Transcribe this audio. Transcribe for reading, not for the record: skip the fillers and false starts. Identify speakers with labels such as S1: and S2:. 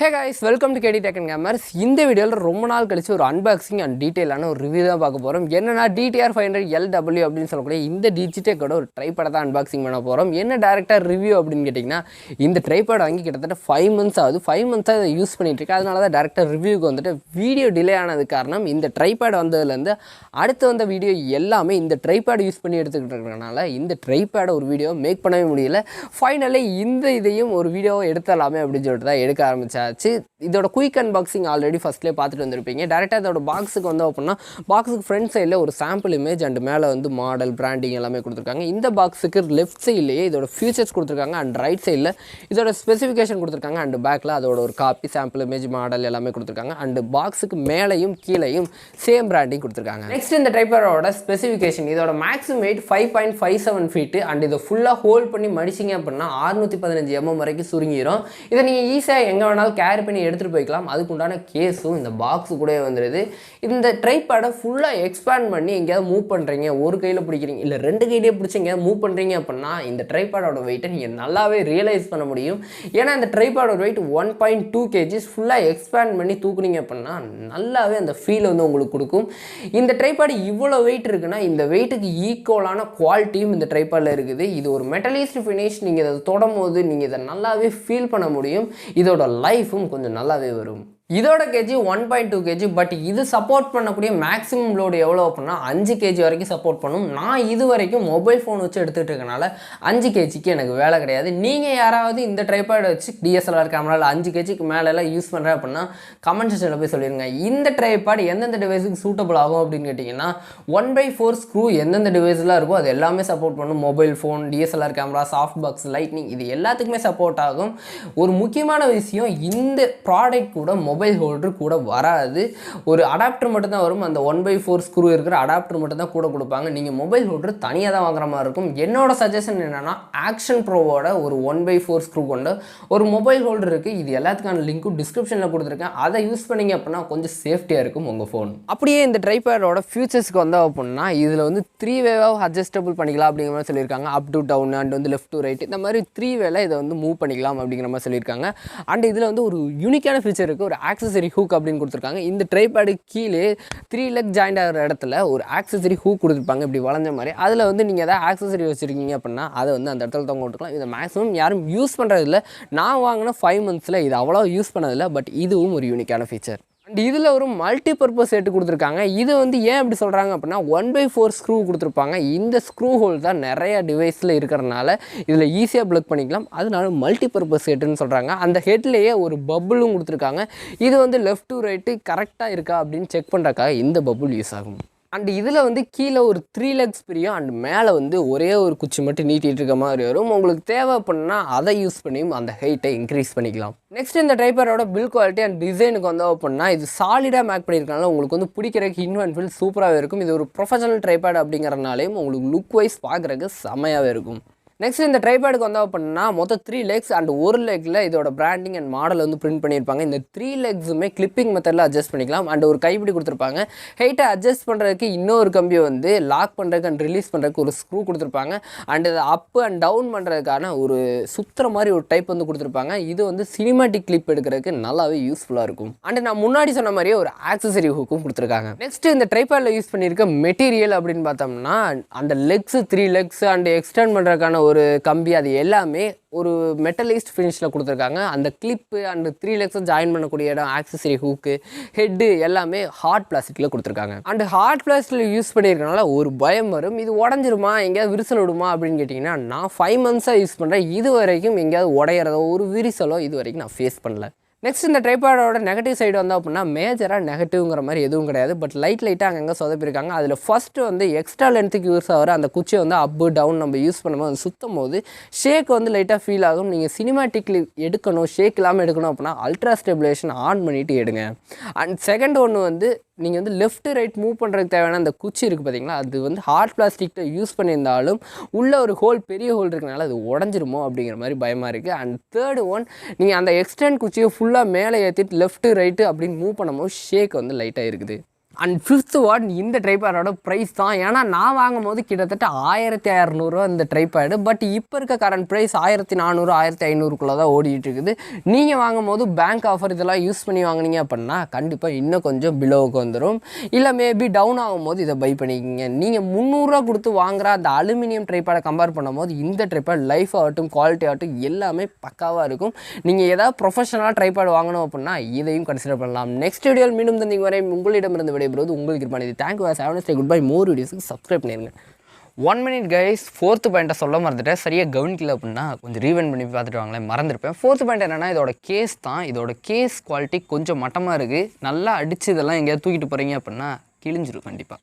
S1: Hey guys, welcome to Digitek AndGamer. இந்த வீடியோல ரொம்ப நாள் கழிச்சு ஒரு அன்பாக்சிங் அண்ட் டீடைலான ஒரு ரிவ்யூ தான் பார்க்க போறோம். என்னன்னா DTR 500LW அப்படினு சொல்லக்கூடிய இந்த Digitekோட ஒரு ட்ரைபாட் தான் அன்பாக்சிங் பண்ண போறோம். என்ன டைரக்டா ரிவ்யூ அப்படினு கேட்டிங்கனா இந்த ட்ரைபாட் வாங்கி கிட்டத்தட்ட 5 months ஆகுது. 5 months இதை யூஸ் பண்ணிட்டு இருக்கேன். அதனால தான் டைரக்டா ரிவ்யூக்கு வந்துட்டு வீடியோ டிலே ஆனது காரணம் இந்த ட்ரைபாட் வந்ததுல இருந்து அடுத்து வந்த வீடியோ எல்லாமே இந்த ட்ரைபாட் யூஸ் பண்ணி எடுத்துக்கிட்டு இருக்கறனால இந்த ட்ரைபாட ஒரு வீடியோ மேக் பண்ணவே முடியல. ஃபைனலி இந்த இதையும் ஒரு வீடியோ எடுத்தலாமே அப்படினு சொல்லிட்டு தான் எடுக்க ஆரம்பிச்சேன். இதோட குயிக் அன்பாக்சிங் ஆல்ரெடி ஃபர்ஸ்ட்லேயே பார்த்துட்டு வந்திருப்பீங்க. டேரெக்டாக இதோட பாக்ஸுக்கு வந்து அப்படின்னா பாக்ஸுக்கு ஃப்ரண்ட் சைடில் ஒரு சாம்பிள் இமேஜ் அண்ட் மேலே வந்து மாடல் பிராண்டிங் எல்லாமே கொடுத்துருக்காங்க. இந்த பாக்ஸுக்கு லெஃப்ட் சைட்லேயே இதோட ஃபியூச்சர்ஸ் கொடுத்துருக்காங்க அண்ட் ரைட் சைடில் இதோட ஸ்பெசிஃபிகேஷன் கொடுத்துருக்காங்க அண்ட் பேக்கில் அதோட ஒரு காப்பி சாம்பிள் இமேஜ் மாடல் எல்லாமே கொடுத்துருக்காங்க அண்ட் பாக்ஸுக்கு மேலேயும் கீழேயும் சேம் பிராண்டிங் கொடுத்துருக்காங்க. நெக்ஸ்ட் இந்த ட்ரைபாடோட ஸ்பெசிஃபிகேஷன் இதோட மேக்ஸிமம் வெயிட் 5.57 feet அண்ட் இதை ஃபுல்லாக ஹோல்ட் பண்ணி மடிச்சிங்க அப்படின்னா 615 mm வரைக்கும் சுருங்கிடும். இதை நீங்கள் ஈஸியாக எங்கே வேணாலும் கேரி பண்ணி எடுத்துகிட்டு போய்க்கலாம். அதுக்குண்டான கேஸும் இந்த பாக்ஸு கூட வந்துடுது. இந்த ட்ரைபாடை ஃபுல்லாக எக்ஸ்பேண்ட் பண்ணி எங்கேயாவது மூவ் பண்ணுறீங்க, ஒரு கையில் பிடிக்கிறீங்க இல்லை 2 கையிலேயே பிடிச்சி எங்கேயாவது மூவ் பண்ணுறீங்க அப்படின்னா இந்த ட்ரைபாடோட வெயிட்டை நீங்கள் நல்லாவே ரியலைஸ் பண்ண முடியும். ஏன்னா இந்த ட்ரைபாடோட வெயிட் 1.2 kg ஃபுல்லாக எக்ஸ்பேண்ட் பண்ணி தூக்குனீங்க அப்படின்னா நல்லாவே அந்த ஃபீல் வந்து உங்களுக்கு கொடுக்கும். இந்த ட்ரைபாடு இவ்வளோ வெயிட் இருக்குன்னா இந்த வெயிட்டுக்கு ஈக்குவலான குவாலிட்டியும் இந்த ட்ரைபாடில் இருக்குது. இது ஒரு மெட்டலிஸ்ட் ஃபினிஷ். நீங்கள் இதை தொடும் போது நீங்கள் இதை நல்லாவே ஃபீல் பண்ண முடியும். இதோட லைஃபும் கொஞ்சம் நல்லாவே வரும். இதோட கேஜி 1.2 kg. பட் இது சப்போர்ட் பண்ணக்கூடிய மேக்ஸிமம் லோடு எவ்வளோ அப்படின்னா 5 kg வரைக்கும் சப்போர்ட் பண்ணும். நான் இது வரைக்கும் மொபைல் ஃபோன் வச்சு எடுத்துகிட்டு இருக்கனால 5 kgக்கு எனக்கு வேலை கிடையாது. நீங்கள் யாராவது இந்த ட்ரைபாட் வச்சு DSLR கேமராவில் 5 kgக்கு மேலெல்லாம் யூஸ் பண்ணுறேன் அப்படின்னா கமெண்ட் செக்ஷனில் போய் சொல்லிடுங்க. இந்த ட்ரைபாட் எந்தெந்த டிவைஸுக்கு சூட்டபிள் ஆகும் அப்படின்னு கேட்டிங்கன்னா 1/4 ஸ்க்ரூ எந்தெந்த டிவைஸ்லாம் இருக்கோ அது எல்லாமே சப்போர்ட் பண்ணும். Mobile phone, DSLR camera, soft box, lightning இது எல்லாத்துக்குமே சப்போர்ட் ஆகும். ஒரு முக்கியமான விஷயம் இந்த ப்ராடக்ட் கூட மொபைல் ஹோல்டர் கூட வராது. ஒரு அடாப்டர் மட்டும் தான் வரும். அந்த 1/4 ஸ்க்ரூ இருக்கிற அடாப்டர் மட்டும் தான் கூட கொடுப்பாங்க. நீங்கள் மொபைல் ஹோல்டர் தனியாக தான் வாங்குற மாதிரி இருக்கும். என்னோட சஜஷன் என்னென்னா ஆக்ஷன் ப்ரோவோட ஒரு 1/4 ஸ்க்ரூ கொண்ட ஒரு மொபைல் ஹோல்டர் இருக்குது. இது எல்லாத்துக்கான லிங்க்கும் டிஸ்கிரிப்ஷனில் கொடுத்துருக்கேன். அதை யூஸ் பண்ணிங்க அப்படின்னா கொஞ்சம் சேஃப்டியாக இருக்கும் உங்கள் ஃபோன். அப்படியே இந்த ட்ரைபாடோட ஃபியூச்சர்ஸ்க்கு வந்தால் அப்படின்னா இதில் வந்து 3 வேவாக அட்ஜஸ்டபிள் பண்ணிக்கலாம் அப்படிங்கிற மாதிரி சொல்லியிருக்காங்க. அப் டு டவுன் அண்ட் வந்து லெஃப்ட் டு ரைட் இந்த மாதிரி 3 வேல இதை வந்து மூவ் பண்ணிக்கலாம் அப்படிங்கிற மாதிரி சொல்லியிருக்காங்க. அண்ட் இதில் வந்து ஒரு யூனிக்கான ஃபீச்சர் இருக்குது. ஒரு ஆக்சசரி ஹூக் அப்படின்னு கொடுத்துருக்காங்க. இந்த ட்ரைபாடு கீழே 3 லெக் ஜாயிண்ட் ஆகிற இடத்துல ஒரு ஆக்சசரி ஹூக் கொடுத்துருப்பாங்க இப்படி வளைஞ்ச மாதிரி. அதில் வந்து நீங்கள் எதாவது ஆக்சசரி வச்சுருக்கீங்க அப்படின்னா அதை வந்து அந்த இடத்துல தொங்க விட்டுக்கலாம். இதை மேக்ஸிமம் யாரும் யூஸ் பண்ணுறதில்ல. நான் வாங்கின 5 months இது அவ்வளோ யூஸ் பண்ணதில்லை. பட் இதுவும் ஒரு யூனிக்கான ஃபீச்சர். அண்ட் இதில் ஒரு மல்டி பர்பஸ் செட்டு கொடுத்துருக்காங்க. இது வந்து ஏன் அப்படி சொல்கிறாங்க அப்படின்னா 1/4 ஸ்க்ரூ கொடுத்துருப்பாங்க. இந்த ஸ்க்ரூ ஹோல் தான் நிறையா டிவைஸில் இருக்கிறனால இதில் ஈஸியாக ப்ளக் பண்ணிக்கலாம். அதனால மல்டி பர்பஸ் செட்டுன்னு சொல்கிறாங்க. அந்த ஹெட்லேயே ஒரு பபுளும் கொடுத்துருக்காங்க. இது வந்து லெஃப்ட் டு ரைட்டு கரெக்டாக இருக்கா அப்படின்னு செக் பண்ணுறக்காக இந்த பபுள் யூஸ் ஆகும். அண்ட் இதில் வந்து கீழே ஒரு 3 legs பிரியும் அண்ட் மேலே வந்து ஒரே ஒரு குச்சி மட்டும் நீட்டிகிட்டு இருக்க மாதிரி வரும். உங்களுக்கு தேவை அப்படின்னா அதை யூஸ் பண்ணியும் அந்த ஹைட்டை இன்க்ரீஸ் பண்ணிக்கலாம். நெக்ஸ்ட் இந்த ட்ரைபாடோட பில் குவாலிட்டி அண்ட் டிசைனுக்கு வந்து அப்படின்னா இது சாலிடாக மேக் பண்ணியிருக்கனால உங்களுக்கு வந்து பிடிக்கிறதுக்கு இன்வென்ட் ஃபீல் சூப்பராகவே இருக்கும். இது ஒரு ப்ரொஃபஷனல் ட்ரைபாட் அப்படிங்கிறனாலையும் உங்களுக்கு லுக் வைஸ் பார்க்குறதுக்கு செம்மையாகவே இருக்கும். நெக்ஸ்ட் இந்த ட்ரைபாடுக்கு வந்தால் அப்படின்னா மொத்தம் 3 legs அண்ட் ஒரு லெக்கில் இதோட பிராண்டிங் அண்ட் மாடல் வந்து பிரிண்ட் பண்ணியிருப்பாங்க. இந்த 3 legsமே கிளிப்பிங் மெத்தடில் அட்ஜஸ்ட் பண்ணிக்கலாம். அண்ட் ஒரு கைப்பிடி கொடுத்துருப்பாங்க. ஹைட்டை அட்ஜஸ்ட் பண்ணுறதுக்கு இன்னொரு கம்பியை வந்து லாக் பண்ணுறதுக்கு அண்ட் ரிலீஸ் பண்ணுறதுக்கு ஒரு ஸ்க்ரூ கொடுத்துருப்பாங்க. அண்ட் இதை அப் அண்ட் டவுன் பண்ணுறதுக்கான ஒரு சுற்றுற மாதிரி ஒரு டைப் வந்து கொடுத்துருப்பாங்க. இது வந்து சினிமாட்டிக் கிளிப் எடுக்கிறதுக்கு நல்லாவே யூஸ்ஃபுல்லாக இருக்கும். அண்ட் நான் முன்னாடி சொன்ன மாதிரியே ஒரு ஆக்சசரி ஹூக்கும் கொடுத்துருக்காங்க. நெக்ஸ்ட் இந்த ட்ரைபாடில் யூஸ் பண்ணியிருக்க மெட்டீரியல் அப்படின்னு பார்த்தோம்னா அந்த லெக்ஸ் 3 legs அண்ட் எக்ஸ்டெண்ட் பண்ணுறதுக்கான ஒரு கம்பி அது எல்லாமே ஒரு மெட்டலைஸ்ட் ஃபினிஷில் கொடுத்துருக்காங்க. அந்த கிளிப்பு அண்ட் 3 legs ஜாயின் பண்ணக்கூடிய இடம், ஆக்சசரி ஹூக்கு, ஹெட்டு எல்லாமே ஹார்ட் பிளாஸ்டிக்கில் கொடுத்துருக்காங்க. அண்ட் ஹார்ட் பிளாஸ்டிக்கில் யூஸ் பண்ணியிருக்கனால ஒரு பயம் வரும். இது உடஞ்சிருமா எங்கேயாவது விரிசல் விடுமா அப்படின்னு கேட்டிங்கன்னா நான் 5 months யூஸ் பண்ணுறேன். இது வரைக்கும் எங்கேயாவது உடையிறதோ ஒரு விரிசலோ இது வரைக்கும் நான் ஃபேஸ் பண்ணல. நெக்ஸ்ட் இந்த ட்ரைபாடோட நெகட்டிவ் சைடு வந்தால் அப்படின்னா மேஜராக நெகட்டிவ்ங்கிற மாதிரி எதுவும் கிடையாது. பட் லைட்டாக அங்கங்கே சொதப்பிருக்காங்க. அதில் ஃபஸ்ட்டு வந்து எக்ஸ்ட்ரா லென்த்துக்கு யூஸ் ஆகிற அந்த குச்சியை வந்து அப்பு டவுன் நம்ம யூஸ் பண்ணும்போது சுற்றும் போது ஷேக் வந்து லைட்டாக ஃபீல் ஆகும். நீங்கள் சினிமாட்டிக்லி எடுக்கணும், ஷேக் இல்லாமல் எடுக்கணும் அப்படின்னா அல்ட்ரா ஸ்டெபிலேஷன் ஆன் பண்ணிவிட்டு எடுங்க. அண்ட் செகண்ட் ஒன்று வந்து நீங்கள் வந்து லெஃப்ட் ரைட் மூவ் பண்ணுறதுக்கு தேவையான அந்த குச்சி இருக்குது பார்த்தீங்களா, அது வந்து ஹார்ட் பிளாஸ்டிக்கில் யூஸ் பண்ணியிருந்தாலும் உள்ளே ஒரு ஹோல் பெரிய ஹோல் இருக்கனால அது உடஞ்சிருமோ அப்படிங்கிற மாதிரி பயமாக இருக்குது. அண்ட் தேர்டு ஒன் நீங்கள் அந்த எக்ஸ்டெண்ட் குச்சியை ஃபுல்லாக மேலே ஏற்றிட்டு லெஃப்ட்டு ரைட்டு அப்படின்னு மூவ் பண்ணும்போது ஷேக் வந்து லைட்டாக இருக்குது. அண்ட் ஃபிஃப்த் ஒன் இந்த ட்ரைபேடோட ப்ரைஸ் தான். ஏன்னா நான் வாங்கும் போது கிட்டத்தட்ட 1600 இந்த ட்ரைபேடு. பட் இப்போ இருக்க கரண்ட் ப்ரைஸ் 1400 1500 தான் ஓடிட்டு இருக்குது. நீங்கள் வாங்கும் போது பேங்க் ஆஃபர் இதெல்லாம் யூஸ் பண்ணி வாங்கினீங்க அப்படின்னா கண்டிப்பாக இன்னும் கொஞ்சம் பிலோவுக்கு வந்துடும். இல்லை மேபி டவுன் ஆகும்போது இதை பை பண்ணிக்கிங்க. நீங்கள் 300 கொடுத்து வாங்குற அந்த அலுமினியம் ட்ரைபேடை கம்பேர் பண்ணும்போது இந்த ட்ரைபேட் லைஃப் ஆகட்டும் குவாலிட்டி ஆகட்டும் எல்லாமே பக்காவாக இருக்கும். நீங்கள் ஏதாவது ப்ரொஃபஷனலாக ட்ரைபேட் வாங்கணும் அப்படின்னா இதையும் கன்சிடர் பண்ணலாம். நெக்ஸ்ட் வீடியோவில் மீண்டும் தந்தீங்க வரை உங்களிடமிருந்து விடைபெறுவது உங்களுக்கு இருப்பானது. Thank you have a nice day. Good bye. More வீடியோஸுக்கு சப்ஸ்கிரைப் பண்ணிடுங்க. 1 minute கைஸ். 4th பாயிண்ட்டை சொல்ல மறந்துட்டேன். சரியாக கவனிக்கல அப்படின்னா கொஞ்சம் ரீவெண்ட் பண்ணி பார்த்துட்டு வாங்களேன், மறந்துருப்பேன். 4th பாயிண்ட் என்னென்னா இதோட கேஸ் தான். இதோட கேஸ் குவாலிட்டி கொஞ்சம் மட்டமாக இருக்குது. நல்லா அடித்து இதெல்லாம் எங்கேயாவது தூக்கிட்டு போகிறீங்க அப்படின்னா கிழிஞ்சிரும் கண்டிப்பாக.